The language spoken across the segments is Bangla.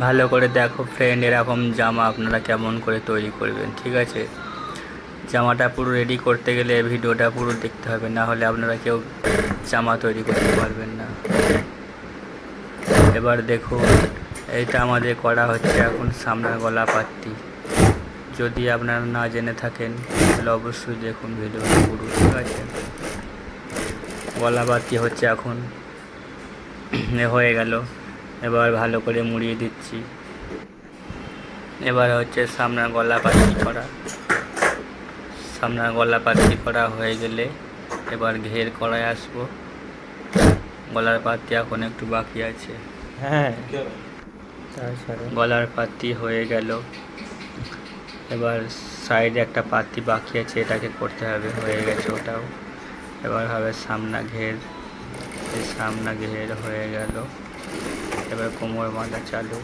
ভালো করে দেখো ফ্রেন্ড, এরকম জামা আপনারা কেমন করে তৈরি করবেন। ঠিক আছে, জামাটা পুরো রেডি করতে গেলে ভিডিওটা পুরো দেখতে হবে, না হলে আপনারা কেউ জামা তৈরি করতে পারবেন না। এবার দেখুন, এইটা আমাদের করা হচ্ছে এখন সামনের গলা পাত্তি। যদি আপনারা না জেনে থাকেন তাহলে অবশ্যই দেখুন ভিডিওটা পুরো। ঠিক আছে, গলা পাত্তি হচ্ছে এখন হয়ে গেল। এবার ভালো করে মুড়িয়ে দিচ্ছি। এবার হচ্ছে সামনের গলা পাত্তি করা। সামনের গলা পাত্তি করা হয়ে গেলে এবার ঘের করায় আসবো। গলার পাত্তি এখন একটু বাকি আছে। হ্যাঁ, গলার পাত্তি হয়ে গেল। এবার সাইডে একটা পাত্তি বাকি আছে, এটাকে করতে হবে, হয়ে গেছে ওটাও। এবার হবে সামনা ঘের। এই সামনা ঘের হয়ে গেল। এবার কোমর বাঁধা চালু।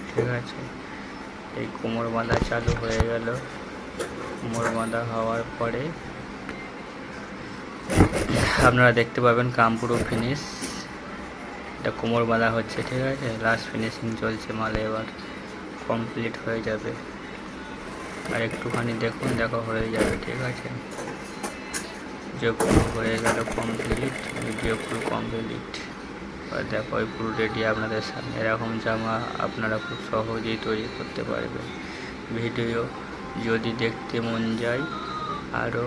ঠিক আছে, এই কোমর বাঁধা চালু হয়ে গেল। কোমর বাঁধা হওয়ার পরে আপনারা দেখতে পাবেন কাম পুরো ফিনিশ। এটা কোমর বাঁধা হচ্ছে। ঠিক আছে, লাস্ট ফিনিশিং চলছে, মালে এবার কমপ্লিট হয়ে যাবে। আর একটুখানি দেখুন, দেখো হয়ে যাবে। ঠিক আছে, ভিডিও পুরো হয়ে গেল কমপ্লিট। ভিডিও পুরো কমপ্লিট। আর দেখো পুরো রেডি আপনাদের সামনে। এরকম জামা আপনারা খুব সহজেই তৈরি করতে পারবেন। ভিডিও যদি দেখতে মন যায় আরও